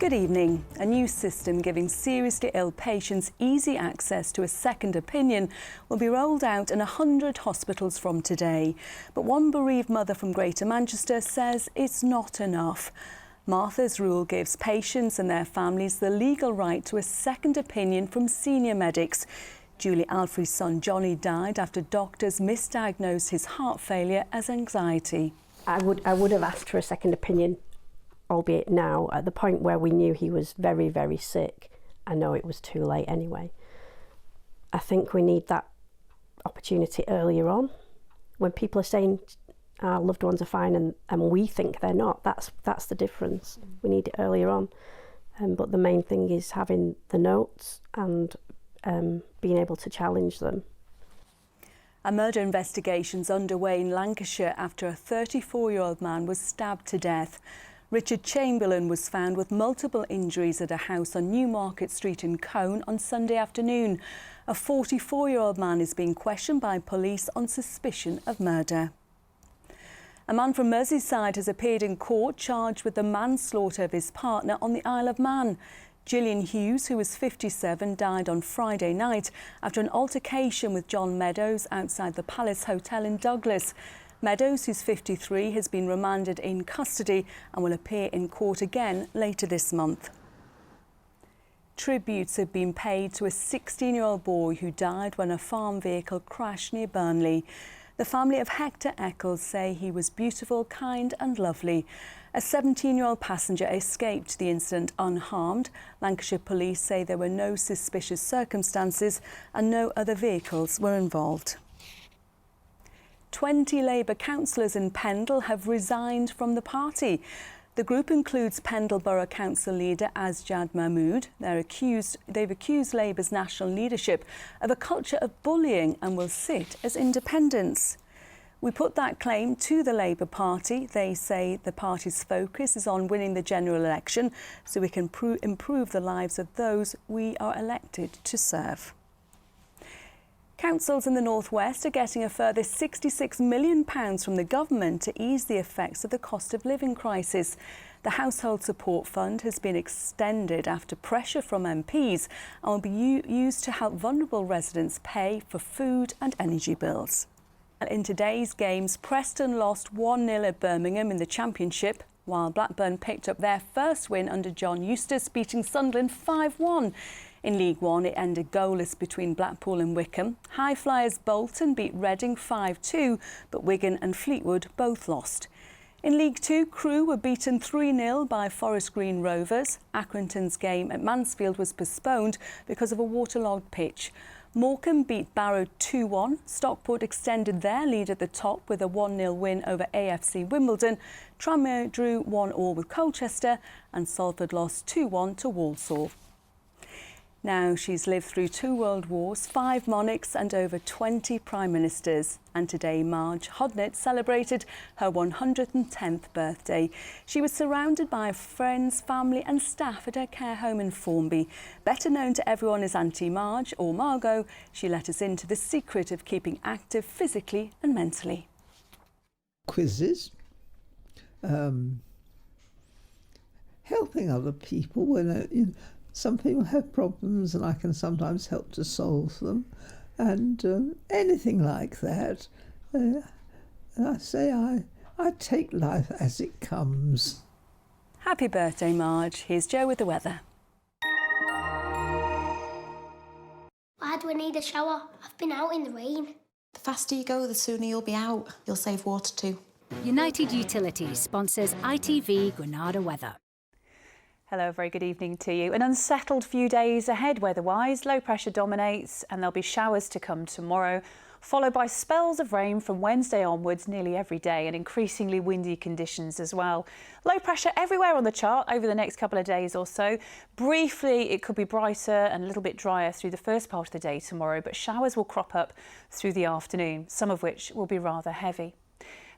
Good evening. A new system giving seriously ill patients easy access to a second opinion will be rolled out in 100 hospitals from today. But one bereaved mother from Greater Manchester says it's not enough. Martha's rule gives patients and their families the legal right to a second opinion from senior medics. Julie Alfrey's son Johnny died after doctors misdiagnosed his heart failure as anxiety. I would have asked for a second opinion, albeit now, at the point where we knew he was very, very sick. I know it was too late anyway. I think we need that opportunity earlier on. When people are saying our loved ones are fine and we think they're not, that's the difference. We need it earlier on. But the main thing is having the notes and being able to challenge them. A murder investigation's underway in Lancashire after a 34-year-old man was stabbed to death. Richard Chamberlain was found with multiple injuries at a house on Newmarket Street in Colne on Sunday afternoon. A 44-year-old man is being questioned by police on suspicion of murder. A man from Merseyside has appeared in court charged with the manslaughter of his partner on the Isle of Man. Gillian Hughes, who was 57, died on Friday night after an altercation with John Meadows outside the Palace Hotel in Douglas. Meadows, who's 53, has been remanded in custody and will appear in court again later this month. Tributes have been paid to a 16-year-old boy who died when a farm vehicle crashed near Burnley. The family of Hector Eccles say he was beautiful, kind and lovely. A 17-year-old passenger escaped the incident unharmed. Lancashire police say there were no suspicious circumstances and no other vehicles were involved. 20 Labour councillors in Pendle have resigned from the party. The group includes Pendle Borough Council leader Asjad Mahmood. They've accused Labour's national leadership of a culture of bullying and will sit as independents. We put that claim to the Labour Party. They say the party's focus is on winning the general election so we can improve the lives of those we are elected to serve. Councils in the North West are getting a further £66 million from the government to ease the effects of the cost of living crisis. The Household Support Fund has been extended after pressure from MPs and will be used to help vulnerable residents pay for food and energy bills. In today's games, Preston lost 1-0 at Birmingham in the Championship, while Blackburn picked up their first win under John Eustace, beating Sunderland 5-1. In League One, it ended goalless between Blackpool and Wycombe. High Flyers Bolton beat Reading 5-2, but Wigan and Fleetwood both lost. In League Two, Crewe were beaten 3-0 by Forest Green Rovers. Accrington's game at Mansfield was postponed because of a waterlogged pitch. Morecambe beat Barrow 2-1. Stockport extended their lead at the top with a 1-0 win over AFC Wimbledon. Tranmere drew 1-1 with Colchester and Salford lost 2-1 to Walsall. Now, she's lived through 2 world wars, 5 monarchs and over 20 prime ministers. And today, Marge Hodnett celebrated her 110th birthday. She was surrounded by friends, family and staff at her care home in Formby. Better known to everyone as Auntie Marge or Margot, she let us into the secret of keeping active physically and mentally. Quizzes, helping other people when some people have problems and I can sometimes help to solve them, and anything like that. And I say I take life as it comes. Happy birthday, Marge. Here's Jo with the weather. Why do I need a shower? I've been out in the rain. The faster you go, the sooner you'll be out. You'll save water too. United Utilities sponsors ITV Granada weather. Hello, a very good evening to you. An unsettled few days ahead weather-wise. Low pressure dominates and there'll be showers to come tomorrow, followed by spells of rain from Wednesday onwards nearly every day and increasingly windy conditions as well. Low pressure everywhere on the chart over the next couple of days or so. Briefly, it could be brighter and a little bit drier through the first part of the day tomorrow, but showers will crop up through the afternoon, some of which will be rather heavy.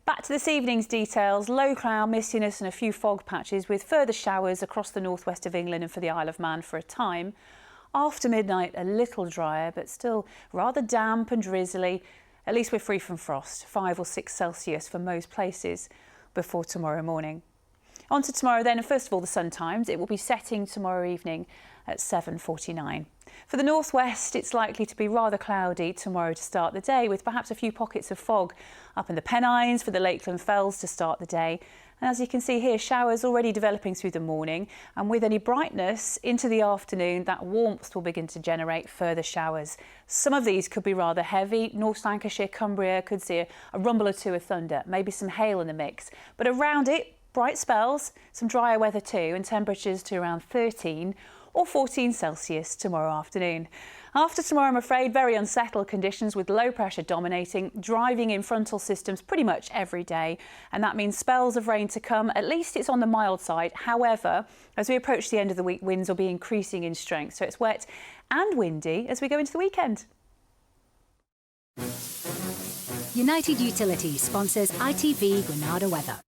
Back to this evening's details. Low cloud, mistiness and a few fog patches with further showers across the northwest of England and for the Isle of Man for a time. After midnight, a little drier, but still rather damp and drizzly. At least we're free from frost, 5 or 6 Celsius for most places before tomorrow morning. On to tomorrow then, and first of all the sun times. It will be setting tomorrow evening at 7:49. For the northwest, it's likely to be rather cloudy tomorrow to start the day, with perhaps a few pockets of fog up in the Pennines for the Lakeland Fells to start the day. And as you can see here, showers already developing through the morning, and with any brightness into the afternoon, that warmth will begin to generate further showers. Some of these could be rather heavy. North Lancashire, Cumbria could see a rumble or two of thunder, maybe some hail in the mix. But around it, bright spells, some drier weather too, and temperatures to around 13 or 14 Celsius tomorrow afternoon. After tomorrow, I'm afraid, very unsettled conditions with low pressure dominating, driving in frontal systems pretty much every day. And that means spells of rain to come. At least it's on the mild side. However, as we approach the end of the week, winds will be increasing in strength. So it's wet and windy as we go into the weekend. United Utilities sponsors ITV Granada weather.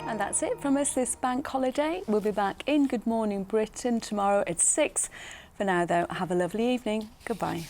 And that's it from us this bank holiday. We'll be back in Good Morning Britain tomorrow at 6. For now, though, have a lovely evening. Goodbye.